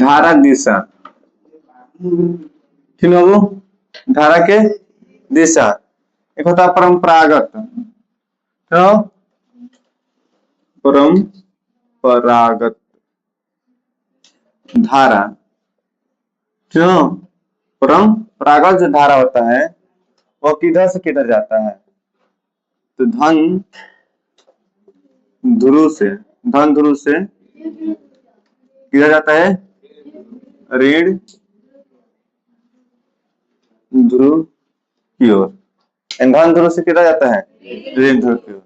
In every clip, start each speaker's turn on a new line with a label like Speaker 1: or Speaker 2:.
Speaker 1: धारा दिशा, ठीक है, वो धारा के दिशा। एक होता है परंपरागत, तो परंपरागत धारा, क्यों? परंपरागत जो धारा होता है वो किधर से किधर जाता है? तो धन ध्रुव से किधर जाता है? ऋण ध्रुव की ओर। धन ध्रुव से किधर जाता है? ऋण ध्रुव की ओर।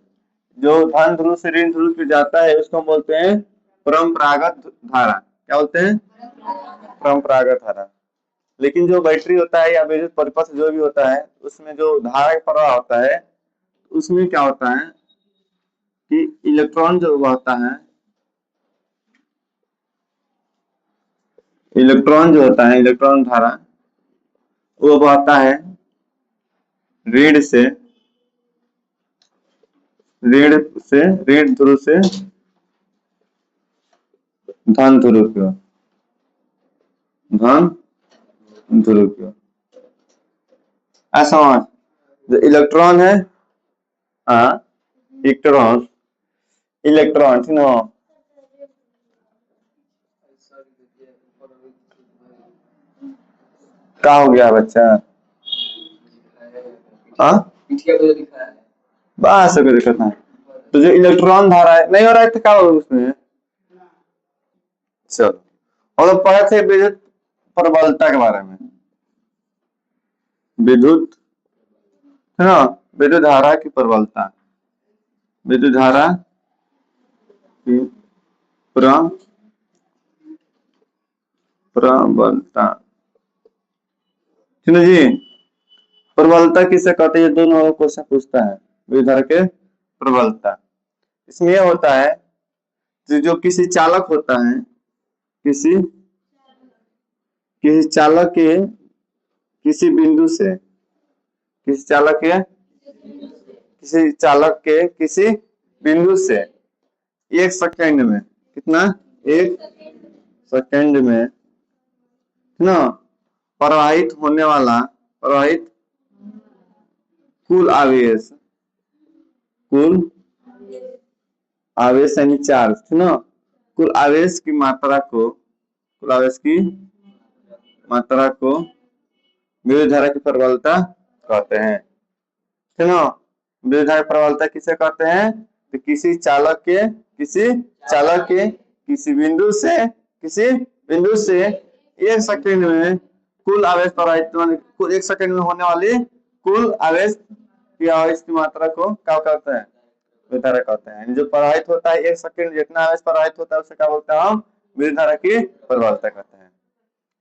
Speaker 1: जो धन ध्रुव से ऋण ध्रुव की जाता है उसको बोलते हैं परंपरागत धारा। क्या बोलते हैं? परंपरागत धारा। लेकिन जो बैटरी होता है या विद्युत परिपथ जो भी होता है उसमें जो धारा का प्रवाह होता है उसमें क्या होता है कि इलेक्ट्रॉन जो होता है, इलेक्ट्रॉन जो होता है, इलेक्ट्रॉन धारा वो बहता है ऋण ध्रुव से धन ध्रुव की ओर, धन ध्रुव की ओर। ऐसा जो इलेक्ट्रॉन है, इलेक्ट्रॉन ठीक ना, क्या हो गया बच्चा? बस कोई दिक्कत नहीं। तो जो इलेक्ट्रॉन धारा है नहीं हो रहा है तो क्या होगा उसमें? चलो हम लोग पढ़े थे विद्युत प्रबलता के बारे में, विद्युत है ना, विद्युत धारा की प्रबलता, विद्युत धारा की प्रबलता, ठीक है जी। प्रबलता किसे कहते हैं? दोनों क्वेश्चन पूछता है विद्युत धारा के प्रबलता। इसमें यह होता है जो किसी चालक होता है, किसी चालक के किसी बिंदु से, किसी चालक के किसी बिंदु से 1 सेकंड में, कितना? 1 सेकंड में ना प्रवाहित होने वाला कुल आवेश यानी चार्ज, ना, कुल आवेश की मात्रा को विद्युत धारा की प्रबलता कहते हैं, ठीक ना। विद्युत धारा की प्रबलता किसे कहते हैं? तो किसी चालक के किसी बिंदु से 1 सेकंड में कुल आवेश प्रवाहित, कुल 1 सेकंड में होने वाली कुल आवेश की मात्रा को क्या कहते हैं? विद्युत धारा कहते हैं। जो प्रवाहित होता है 1 सेकंड जितना आवेश प्रवाहित होता है उसे क्या बोलते हैं? हम विद्युत धारा की प्रबलता कहते हैं।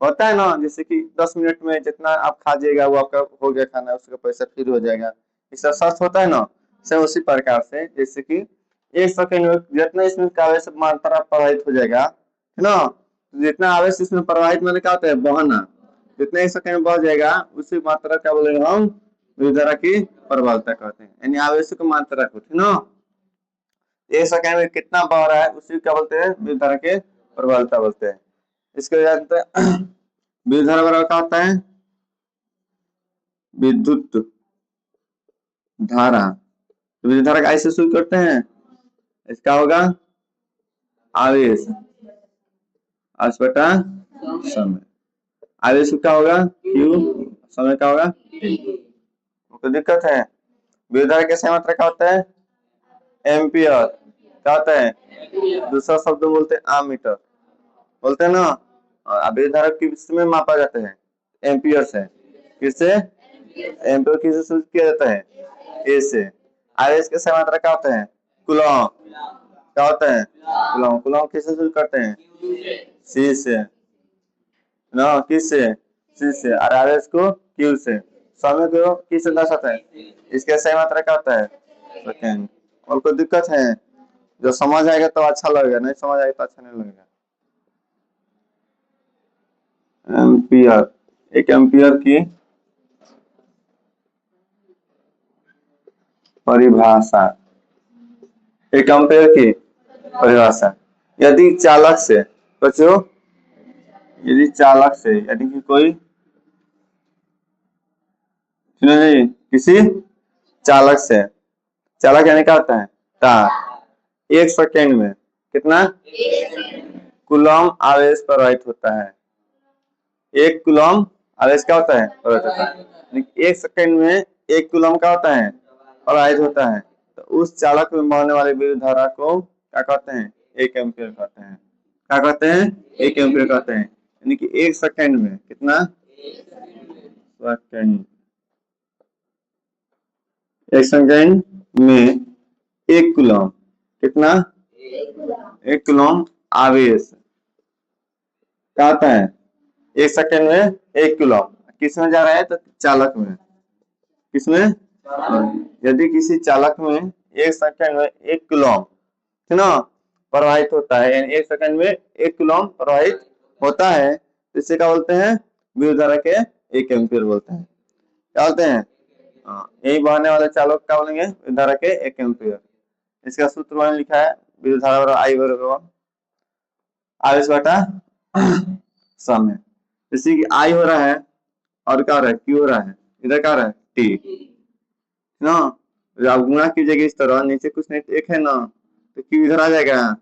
Speaker 1: होता है ना, जैसे कि 10 मिनट में जितना आप खा जाएगा वो आपका हो गया खाना, उसका पैसा फिर हो जाएगा, इसका सच होता है ना। से उसी प्रकार से जैसे कि 1 सेकंड में जितना इसमें आवेश मात्रा प्रवाहित हो जाएगा, है ना, जितना आवेश इसमें प्रवाहित मैंने क्या होता है? बहना, जितना 1 सेकंड में बह जाएगा उसी मात्रा क्या बोलेंगे हम? विद्युत धारा की प्रबलता कहते हैं, यानी आवेश की मात्रा को, ठीक ना। 1 सेकंड में कितना बह रहा है उसी क्या बोलते हैं? विद्युत धारा की प्रबलता बोलते हैं। इसके जानते हैं विद्युत धारा बराबर क्या होता है? विद्युत धारा, विद्युत धारा ऐसे शुरू करते हैं, इसका होगा आवेश बटा समय। आवेश क्या होगा? Q, समय क्या होगा? T। कोई दिक्कत है? विद्युत धारा की सही मात्रा क्या होता है? एम्पियर। क्या होता है? दूसरा शब्द बोलते हैं आमीटर, बोलते हैं ना। विद्युत धारा किसमें मापा जाता है? एम्पियर से। किससे? एम्पियर किससे शुरू किया जाता है? ए से। आवेश के सही मात्रा क्या होता है? कूलॉम। क्या होता है? कूलॉम। कूलॉम किससे शुरू करते हैं? सी से ना, किससे? सी से। और आवेश को क्यू से। समय को किससे दर्शाता है? इसका सही मात्रा क्या होता है? सेकंड। और कोई दिक्कत है? जो समझ आएगा तो अच्छा लगेगा, नहीं समझ आएगा तो अच्छा नहीं लगेगा। एम्पियर, एक एम्पियर की परिभाषा, एक एम्पियर की परिभाषा। यदि चालक से, बच्चों यदि चालक से यानी कि कोई सुनो जी, किसी चालक से, चालक यानी क्या होता है तार, 1 सेकेंड में कितना कूलम आवेश प्रवाहित होता है। 1 कूलम आवेश क्या होता है प्रवाहित होता है, 1 सेकेंड में 1 कूलम का होता है प्रवाहित होता है। तो उस चालक में बहने वाली विद्युत धारा को क्या कहते हैं 1 एम्पियर कहते हैं। क्या कहते हैं 1 एम्पियर कहते हैं। यानी कि 1 सेकेंड में कितना सेकेंड, 1 सेकेंड में 1 कूलम कितना 1 कूलम आवेश क्या होता है 1 सेकेंड में 1 कूलम किस में जा रहा है तो चालक में, किसमें यदि किसी चालक में 1 सेकेंड में 1 कूलम है ना प्रवाहित होता है, यानी 1 सेकेंड में 1 कूलम प्रवाहित होता है, तो इसे क्या बोलते हैं विद्युत धारा के 1 एम्पियर बोलते हैं। क्या बोलते हैं यही बहने वाले चालक क्या बोलेंगे विद्युत धारा के 1 एम्पियर। इसका सूत्र मैंने लिखा है विद्युत धारा बराबर आई बराबर आवेश बटा समय। जैसे कि आई हो रहा है और क्या हो रहा है क्यू हो रहा है, इधर क्या हो रहा है टी ना, आप गुणा कीजिएगा इस तरह, नीचे कुछ नहीं एक है ना, तो क्यू इधर आ जाएगा,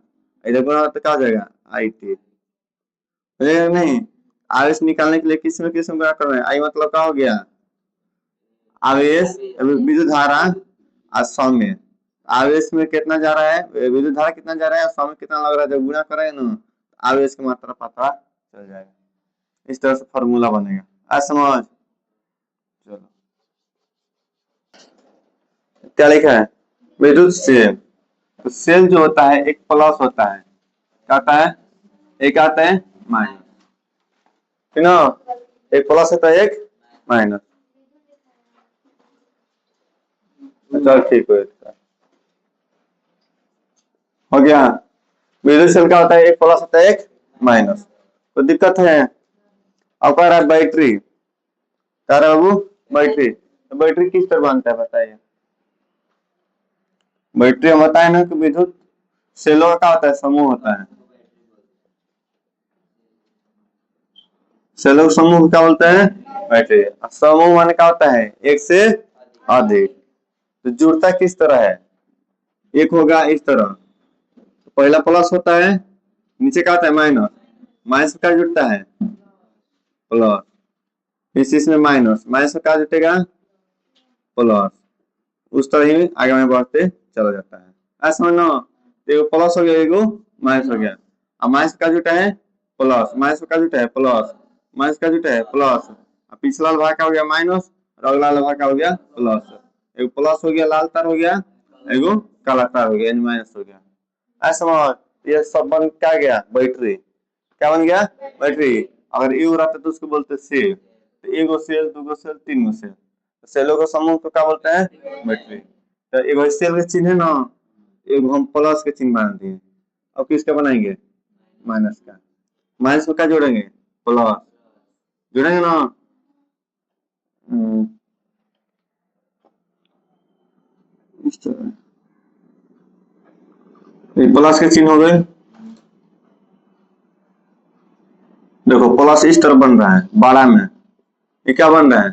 Speaker 1: इधर गुणा तो क्या हो जाएगा आई टी, नहीं आवेश निकालने के लिए किस में गुणा कर रहे हैं, आई मतलब क्या हो गया आवेश विद्युत धारा और समय, आवेश में कितना जा रहा है विद्युत धारा कितना जा रहा है और समय कितना लग रहा है, जब गुणा करेंगे ना आवेश की मात्रा पता चल जाएगा। इस तरह से फॉर्मूला बनेगा, आज समझ। चलो क्या लिखा है विद्युत सेल, तो सेल जो होता है एक प्लस होता है, क्या आता है एक आता है माइनस, है ना, एक प्लस होता है एक माइनस। चल ठीक हो गया, विद्युत सेल का होता है एक प्लस होता है एक माइनस। तो दिक्कत है अब कह रहा है बैटरी, कह रहा है बाबू बैटरी, तो बैटरी किस तरह बनता है बताइए। बैटरी हम बताए ना कि विद्युत सेलों का होता है समूह होता है, सेलों समूह को क्या बोलते हैं बैटरी। समूह माने क्या होता है एक से अधिक, तो जुड़ता किस तरह है एक होगा इस तरह, तो पहला प्लस होता है नीचे क्या होता है माइनस, माइनस क्या जुड़ता है प्लस, इसमें माइनस माइनस क्या जुटेगा प्लस, उस तरह ही आगे में बढ़ते चला जाता है। ऐसा समझना, एगो प्लस हो गया एगो माइनस हो गया, अब माइनस का जुटा है प्लस, माइनस का जुटा है प्लस, माइनस का जुटा है प्लस, पिछला भाग का हो गया माइनस और अगला भाग का हो गया प्लस, एगो प्लस हो गया लाल तार हो गया, एगो काला तार हो गया माइनस हो गया। ऐसा समझ, ये सब बन क्या गया बैटरी, क्या बन गया बैटरी। अगर यू रहता तो उसको बोलते सेल, तो एगो सेल दूगो सेल तीन गो सेल, सेलों का समूह को क्या बोलते हैं बैटरी। तो एगो सेल के चिन्ह है ना, एगो हम प्लस के चिन्ह बना दिए, अब किसका बनाएंगे माइनस का, माइनस को क्या जोड़ेंगे प्लस, जोड़ेंगे ना इस तरह, प्लस के चिन्ह हो गए, देखो प्लस इस तरह बन रहा है बड़ा में, ये क्या बन रहा है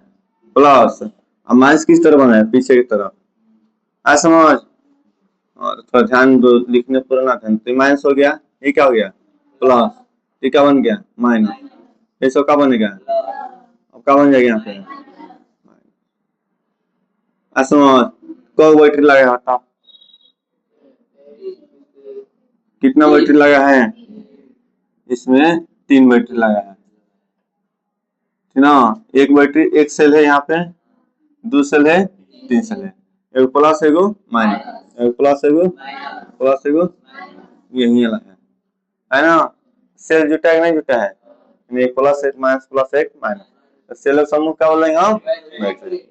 Speaker 1: प्लस, और माइनस किस तरह बन रहा है पीछे की तरफ, ऐसा समझ। और थोड़ा ध्यान दो लिखने पूरा ना ध्यान, तो माइनस हो गया ये क्या हो गया प्लस, ये क्या बन गया माइनस, ये सब क्या बनेगा अब क्या बन जाएगा यहाँ पे ऐसा समझ। को बैटरी लगा था, कितना बैटरी लगा है इसमें 3 बैटरी लगा है, ठीक ना, एक बैटरी एक सेल है यहाँ पे, दो सेल है तीन सेल है, एगो प्लस एगो माइनस, एगो प्लस एगो यही अलग है ना, सेल जुटा है नहीं जुटा है, एक प्लस एक माइनस, तो सेल का समूह क्या बोलेंगे हम बैटरी।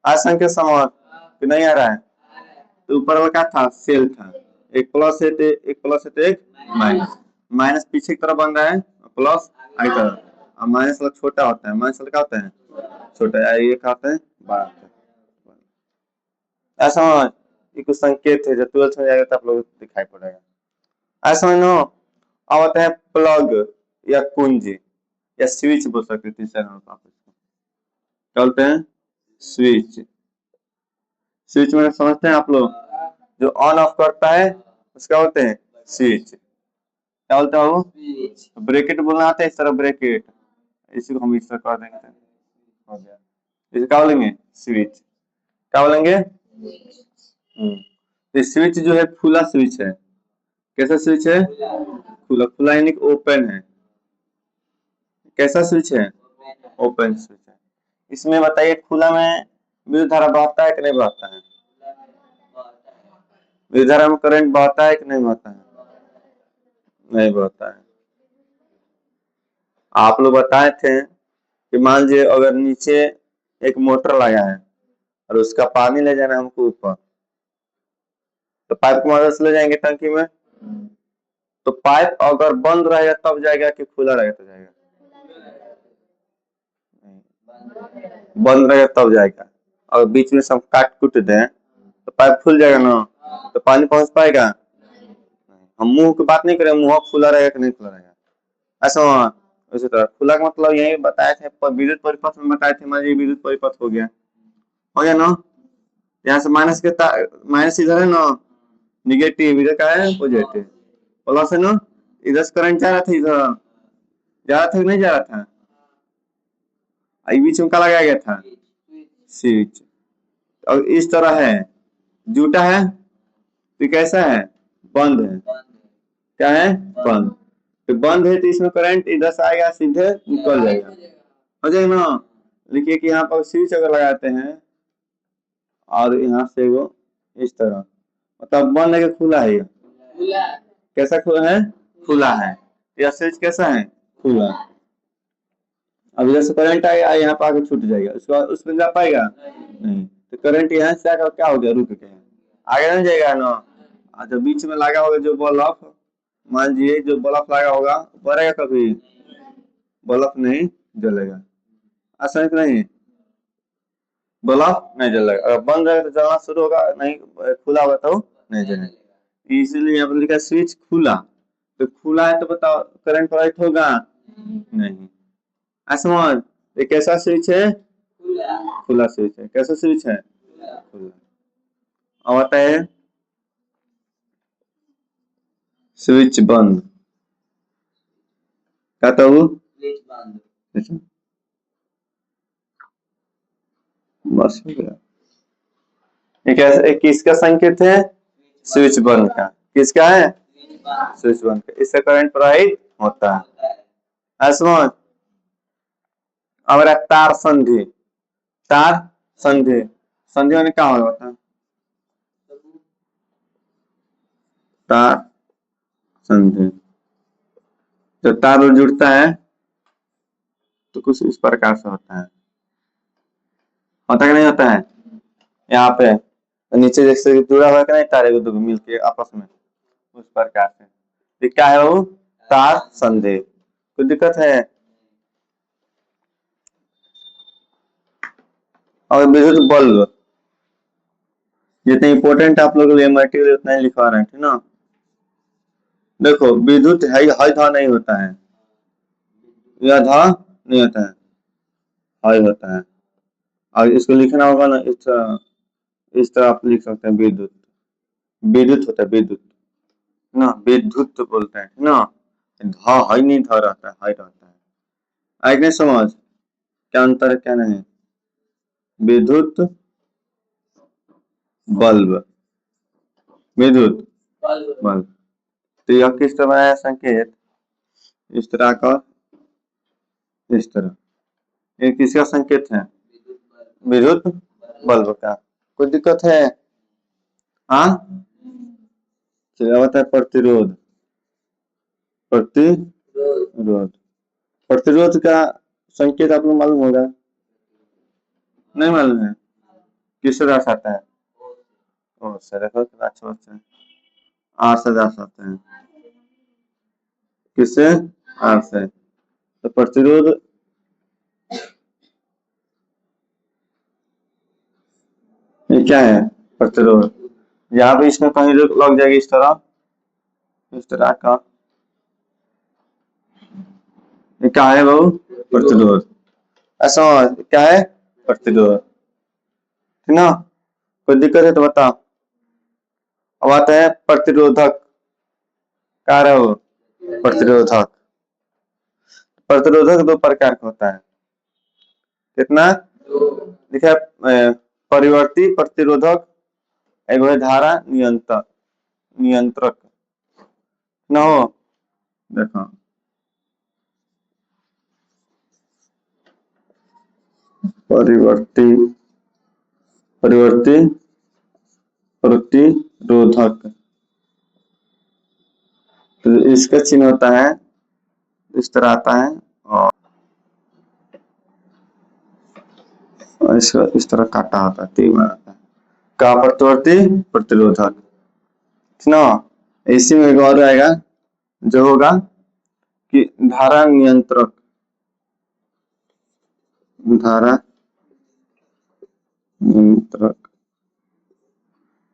Speaker 1: असंख्य समूह कि नहीं आ रहा है, तो ऊपर वाला क्या था सेल था, एक प्लस है तो एक माइनस, माइनस पीछे की तरफ बन रहा है प्लस आई तरफ, और माइनस वाला छोटा होता है, माइनस वाला क्या होता है छोटा, ये क्या होता है बड़ा होता है। ऐसा ये कुछ संकेत है, जब 12th में जाएगा तो आप लोग दिखाई पड़ेगा। ऐसा समझ लो, अब आता है प्लग या कुंजी, या स्विच बोल सकते हैं तीसरा नाम आप इसको। क्या बोलते हैं? स्विच। स्विच में समझते हैं आप लोग, जो ऑन ऑफ करता है उसका बोलते हैं स्विच। क्या बोलते हो? ब्रैकेट बोलना आता है इस तरह, ब्रैकेट, इसी को हम इस तरह कर देंगे, हो गया। इसे क्या बोलेंगे? स्विच। क्या बोलेंगे? तो स्विच जो है खुला स्विच है। कैसा स्विच है? खुला। खुला यानी ओपन है। कैसा स्विच है? ओपन स्विच है। इसमें बताइए खुला में विद्युत धारा बहता है कि नहीं बहता है? विद्युत धारा में करंट बहता है कि नहीं बहता है? नहीं बहता है। आप लोग बताए थे कि मान लीजिए अगर नीचे एक मोटर लगा है और उसका पानी ले जाना है हमको ऊपर, तो पाइप की मदद से ले जाएंगे टंकी में। तो पाइप अगर बंद रहेगा तब जाएगा कि खुला रहेगा तो जाएगा? बंद रहेगा तब जाएगा। और बीच में सब काट कुट दें तो पाइप खुल जाएगा ना, तो पानी पहुंच पाएगा? हम मुंह की बात नहीं करें, मुंह खुला रहेगा कि नहीं खुला रहेगा, ऐसा। उसी तरह खुला का मतलब यही बताए थे विद्युत परिपथ में, बताए थे मान लीजिए विद्युत परिपथ हो गया ना। यहाँ से माइनस के माइनस इधर है ना, निगेटिव इधर का है पॉजिटिव, प्लस है ना, इधर से करंट जा रहा था, इधर जा रहा था कि नहीं जा रहा था? बीच में क्या लगाया गया था? स्विच। और इस तरह है, जूटा है तो कैसा है? बंद है। क्या है? बंद। तो बंद है तो इसमें करंट इधर से आएगा सीधे निकल जाएगा, हो जाएगा ना। देखिए कि यहाँ पर स्विच अगर लगाते हैं और यहाँ से वो इस तरह, मतलब बंद है कि खुला है? ये कैसा खुला है? खुला है। यह स्विच कैसा है? खुला। अब इधर से करंट आएगा, यहाँ पर आके छूट जाएगा, उसके बाद उसमें जा पाएगा नहीं। तो करंट यहाँ से आकर क्या हो गया? रुक गया, आगे नहीं जाएगा ना। जो बीच में लगा होगा जो बल्ब, मान लीजिए जो बल्ब लगा होगा बढ़ेगा कभी? बल्ब नहीं जलेगा, ऐसा नहीं, बल्ब नहीं जलेगा। अगर बंद रहेगा तो जलना शुरू होगा, नहीं खुला होगा तो नहीं जलेगा। इसीलिए यहाँ पर लिखा स्विच खुला। तो खुला है तो बताओ करंट प्रवाहित होगा? नहीं। समझ, ये कैसा स्विच है? खुला स्विच है। कैसा स्विच है? खुला। अब आता है स्विच बंद। क्या था वो? बस हो गया। ये कैसा, किसका संकेत है? स्विच बंद का। किसका है? स्विच बंद का। इससे करंट प्रवाहित होता है। समझ। अब रहा तार संधि। तार संधि। संधि में क्या होता है? तार संधि। जब तार जुड़ता है तो कुछ इस प्रकार से होता कि नहीं होता है? यहाँ पे नीचे जैसे जुड़ा हुआ है कि नहीं, तारे को मिलके आपस में, उस प्रकार से। ये क्या है वो? तार संधि। कोई दिक्कत है? और विद्युत बल्ब, जितने इंपॉर्टेंट आप लोग के लिए मटेरियल उतना ही लिखवा रहे हैं, ठीक ना। देखो विद्युत है धा नहीं होता है, यह धा नहीं होता है, हाई होता है। और इसको लिखना होगा ना इस तरह आप लिख सकते हैं विद्युत। विद्युत होता है विद्युत ना, विद्युत बोलते हैं ना। धा हाई नहीं, धा रहता है, हाई रहता है। आगे नहीं समझ क्या अंतर है क्या नहीं? विद्युत बल्ब, विद्युत बल्ब। तो यह किस तरह है संकेत? इस तरह का, इस तरह। ये किसका संकेत है? विद्युत बल्ब का। कोई दिक्कत है? हाँ, चलिए बताए प्रतिरोध। प्रतिरोध। प्रतिरोध का संकेत आपको मालूम होगा? नहीं मालूम है? किस तरह से आता है? ओ सर, अच्छा अच्छा, आर से जा सकते हैं। किससे? आर से। तो प्रतिरोध ये क्या है? प्रतिरोध। यहाँ पे इसमें कहीं लग जाएगी इस तरह का। ये क्या है बाबू? प्रतिरोध। ऐसा क्या है? प्रतिरोध, ठीक ना? कोई दिक्कत है तो बताओ। अब आता है प्रतिरोधक। क्या है वो? प्रतिरोधक। प्रतिरोधक दो प्रकार का होता है। कितना? लिखा है परिवर्ती प्रतिरोधक, एक है धारा नियंत्रक। नियंत्रक ना हो, देखो परिवर्ती परिवर्ती प्रतिरोधक, तो इसका चिन्ह होता है इस तरह आता है, और इसका इस तरह काटा होता है, तीर आता है का प्रतिवर्ती प्रतिरोधक, ठीक ना? इसी में एक और आएगा जो होगा कि धारा नियंत्रक। धारा नियंत्रक,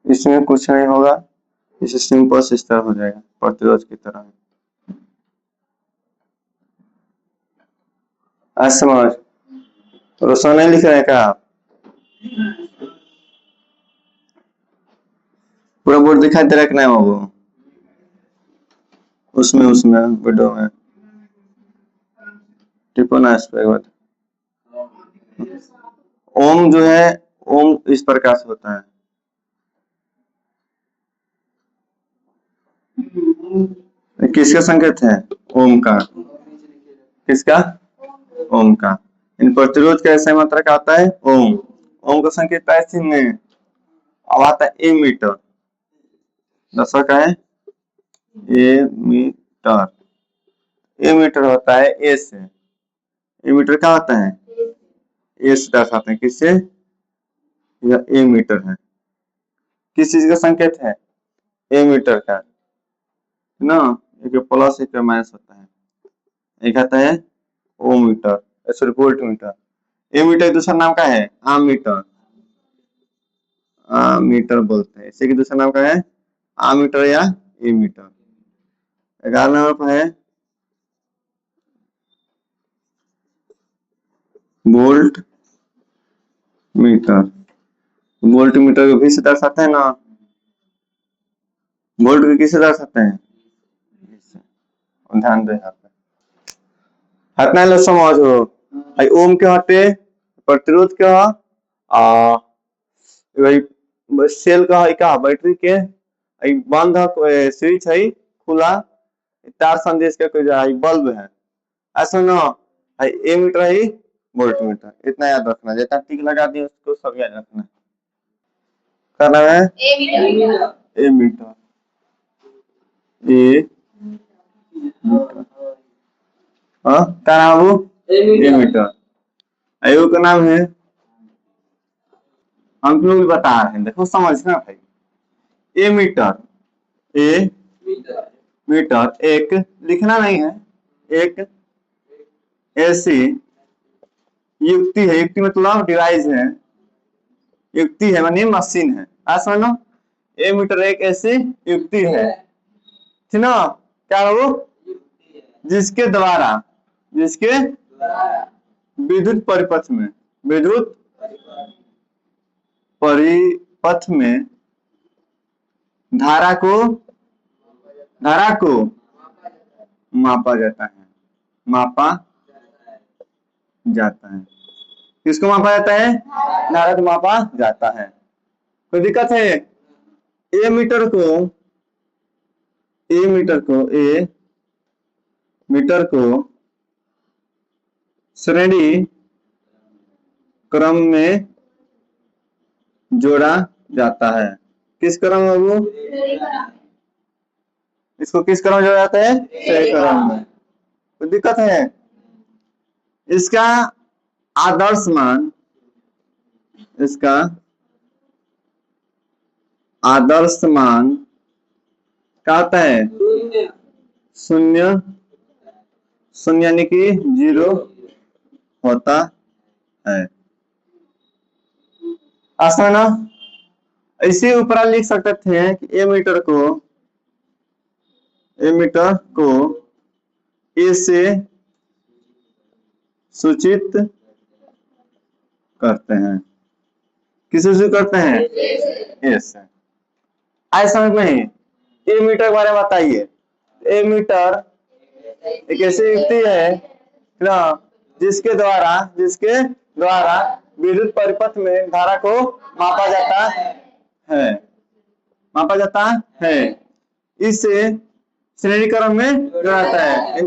Speaker 1: इसमें कुछ नहीं होगा, इसे सिंपल से इस तरह हो जाएगा, प्रतिरोध की तरह। आज समझ? रोशन नहीं लिख रहे हैं क्या आप? पूरा बोर्ड दिखाई दे रहा है कि नहीं बाबू? उसमें वीडियो में टिपो ना इस पे एक बार। ओम जो है, ओम इस प्रकार से होता है। किसका संकेत है? ओम का। किसका? ओम का। इन प्रतिरोध का ऐसा मात्रा का आता है ओम। ओम का संकेत है चिन्ह में। अब आता है ए मीटर। दशक है ए मीटर। ए मीटर होता है ए से। ए मीटर क्या होता है? ए से दर्शाते हैं। किससे? यह ए मीटर है। किस चीज का संकेत है? ए मीटर का ना। एक प्लस एक माइनस होता है। एक आता है ओ मीटर, सॉरी वोल्ट मीटर। ए मीटर दूसरा नाम का है आम मीटर। आम मीटर बोलते हैं इसे, की दूसरा नाम का है आम मीटर या ए मीटर। 11 नंबर पर है वोल्ट मीटर। वोल्ट मीटर को भी से दर्शाते हैं ना। वोल्ट को किससे दर्शाते हैं? ध्यान दे यहाँ पे। हटना लो समझो। आई ओम के हटे प्रतिरोध के हा वही सेल का है का बैटरी के आई बंद है, स्विच है खुला, तार संदेश का कोई आई बल्ब है। ऐसा ना आई ए मीटर है वोल्ट मीटर, इतना याद रखना। जितना टिक लगा दिए उसको सब याद रखना। क्या नाम है? ए मीटर। ए मीटर, ए मीटर। हाँ क्या नाम है वो? ए मीटर। आयु का नाम है, हम लोग भी बता रहे हैं, देखो समझना भाई। ए मीटर, ए मीटर एक लिखना नहीं है, एक ऐसी युक्ति है। युक्ति मतलब डिवाइस है, युक्ति है मानी मशीन है। आज समझो, ए मीटर एक ऐसी युक्ति है, ठीक ना? क्या है वो? जिसके विद्युत परिपथ में, विद्युत परिपथ में धारा को मापा जाता है। मापा जाता है। किसको मापा जाता है? धारा को मापा जाता है। कोई दिक्कत है? ए मीटर को श्रेणी क्रम में जोड़ा जाता है। किस क्रम में वो? इसको किस क्रम में जोड़ा जाता है? श्रेणी क्रम में। कोई दिक्कत है? इसका आदर्श मान, इसका आदर्श मान क्या होता है? शून्य, शून्य यानी कि 0 होता है। आसान ना? इसी ऊपर लिख सकते थे कि ए मीटर को ए से सूचित करते हैं। किसे सूचित करते हैं? यस। आए समझ में ही? ए मीटर के बारे में बताइए। ए मीटर एक ऐसी युक्ति है ना जिसके द्वारा विद्युत परिपथ में धारा को मापा जाता है। इसे श्रेणी क्रम में जोड़ा जाता है।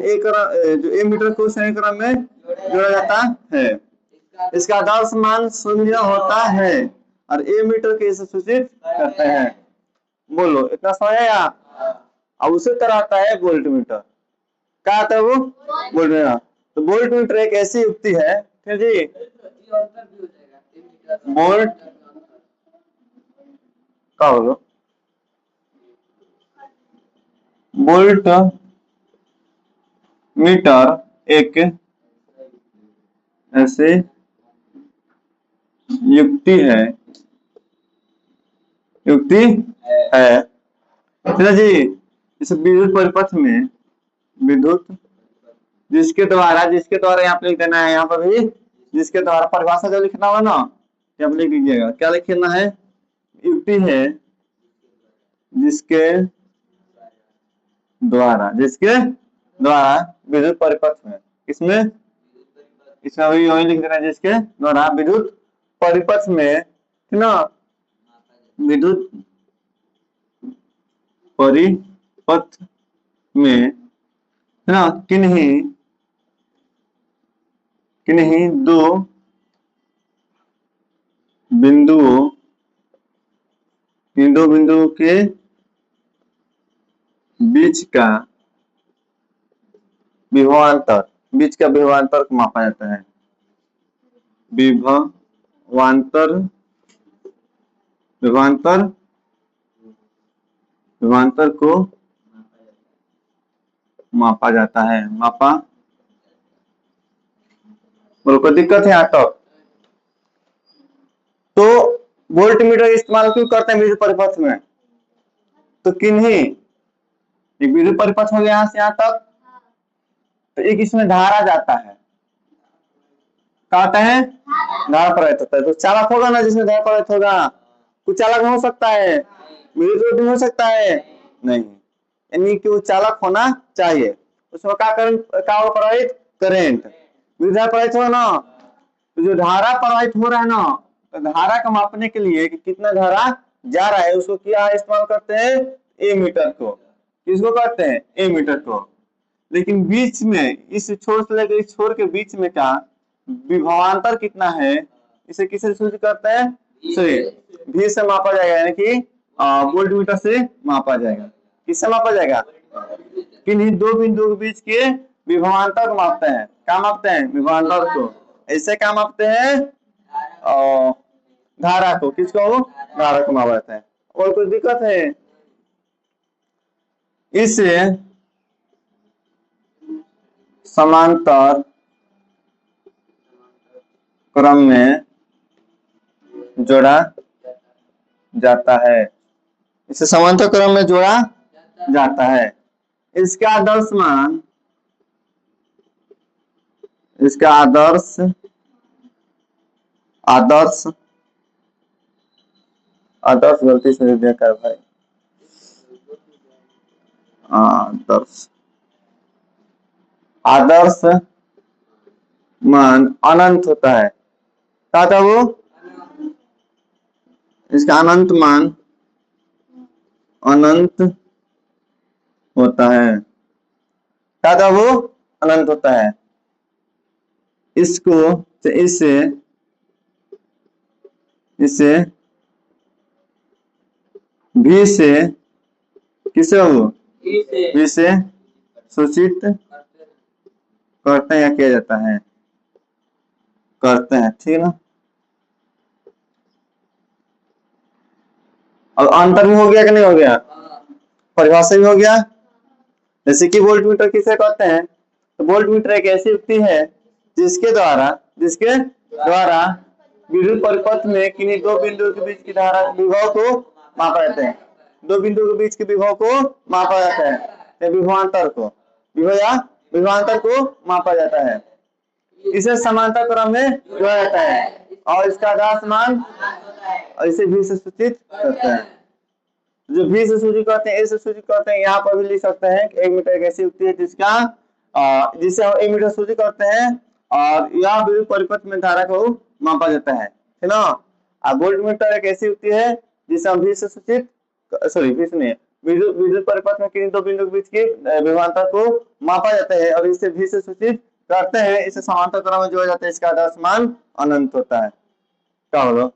Speaker 1: जो ए मीटर को श्रेणी क्रम में जोड़ा जाता है। इसका आदर्श मान 0 होता है और ए मीटर के इसे सूचित करते हैं। बोलो इतना समझ आया? अब उसी तरह आता है वोल्ट मीटर। क्या आता है वो? Volt meter. तो वोल्ट मीटर एक ऐसी युक्ति है, ठीक जी। वोल्ट क्या होगा? वोल्ट मीटर एक ऐसे युक्ति है ठीक जी। इस विद्युत परिपथ में विद्युत जिसके द्वारा यहाँ पे लिख देना है, यहाँ पर भी जिसके द्वारा परिभाषा जो लिखना होगा ना यहाँ पे लिख दीजिएगा। क्या लिखना है? युक्ति है जिसके द्वारा विद्युत परिपथ में इसमें भी वही लिख देना है जिसके द्वारा विद्युत परिपथ में ना विद्युत परिपथ में ना किन्हीं दो बिंदुओं के बीच का विभवांतर को मापा जाता है। विभवांतर को मापा जाता है। कोई दिक्कत है यहाँ तक? तो वोल्ट मीटर इस्तेमाल क्यों करते हैं विद्युत परिपथ में? तो एक विद्युत परिपथ हो गया यहाँ से यहाँ तक, तो एक इसमें धारा जाता है। कहते हैं धारा प्रवाहित होता है। तो चालक होगा ना जिसमें धारा प्रवाहित होगा, कुछ चालक हो सकता है, विद्युत हो सकता है नहीं, यानी कि वो चालक होना चाहिए। उसमें क्या प्रवाहित? करेंट। विद्युत प्रवाहित हो ना, तो जो धारा प्रवाहित हो रहा है ना, तो धारा को मापने के लिए कि कितना धारा जा रहा है उसको क्या इस्तेमाल करते हैं? ए मीटर को। किसको कहते हैं? ए मीटर को। लेकिन बीच में इस छोर से लेकर इस छोर के बीच में का विभवांतर कितना है इसे किसे सूचित करते हैं? भी से मापा जाएगा, यानी कि वोल्ट मीटर से मापा जाएगा। किससे मापा जाएगा? किन्हीं दो बिंदुओं के बीच के विभवांतर को मापते हैं। क्या मापते हैं? विभवांतर को। ऐसे क्या मापते हैं? धारा को। किसको? धारा को मापा जाता है। और कोई दिक्कत है? इसे समांतर क्रम में जोड़ा जाता है। इसे समांतर क्रम में जोड़ा जाता है। इसका आदर्श मान आदर्श गलती से दिया कर भाई। आदर्श मान अनंत होता है। क्या था वो? इसका अनंत मान अनंत होता है। क्या था वो? अनंत होता है। इसे भी से किसे हो? भी से सूचित करते हैं या किया जाता है? करते हैं, ठीक है ना। अब अंतर भी हो गया कि नहीं हो गया? परिभाषा भी हो गया। जैसे कि वोल्ट मीटर किसे कहते हैं? तो वोल्ट मीटर एक ऐसी युक्ति है जिसके द्वारा विद्युत परिपथ में किन्हीं दो बिंदुओं के बीच की धारा विभव को मापा जाता है। दो बिंदुओं के बीच के विभव को मापा जाता है, विभवांतर को। विभवांतर को मापा जाता है। इसे समांतर क्रम में जोड़ा जाता है और इसका आधार मान और इसे भी से सूचित करते हैं। जो भी से सूचित करते हैं, ए से सूचित करते हैं, यहाँ पर भी लिख सकते हैं कि 1 मीटर एक ऐसी युक्ति है जिसका जिसे हम 1 मीटर सूचित करते हैं और यह विद्युत परिपथ में धारा को मापा जाता है ना। वोल्ट मीटर एक ऐसी युक्ति है जिसे हम भी से सूचित नहीं विद्युत परिपथ में किन्हीं दो बिंदु के बीच की विभवांतर को मापा जाता है और इसे भी से सूचित करते हैं। इसे समांतर क्रम में जोड़ा जाता है, इसका आदर्श मान अनंत होता है। क्या होगा?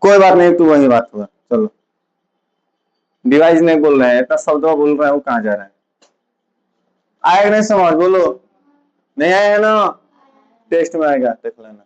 Speaker 1: कोई बात नहीं, तू वही बात हुआ। चलो, डिवाइस नहीं बोल रहे हैं, इतना शब्द बोल रहे हैं, वो कहाँ जा रहा है? आएगा नहीं समझ? बोलो। नहीं आएगा ना? टेस्ट में आएगा, देख लेना।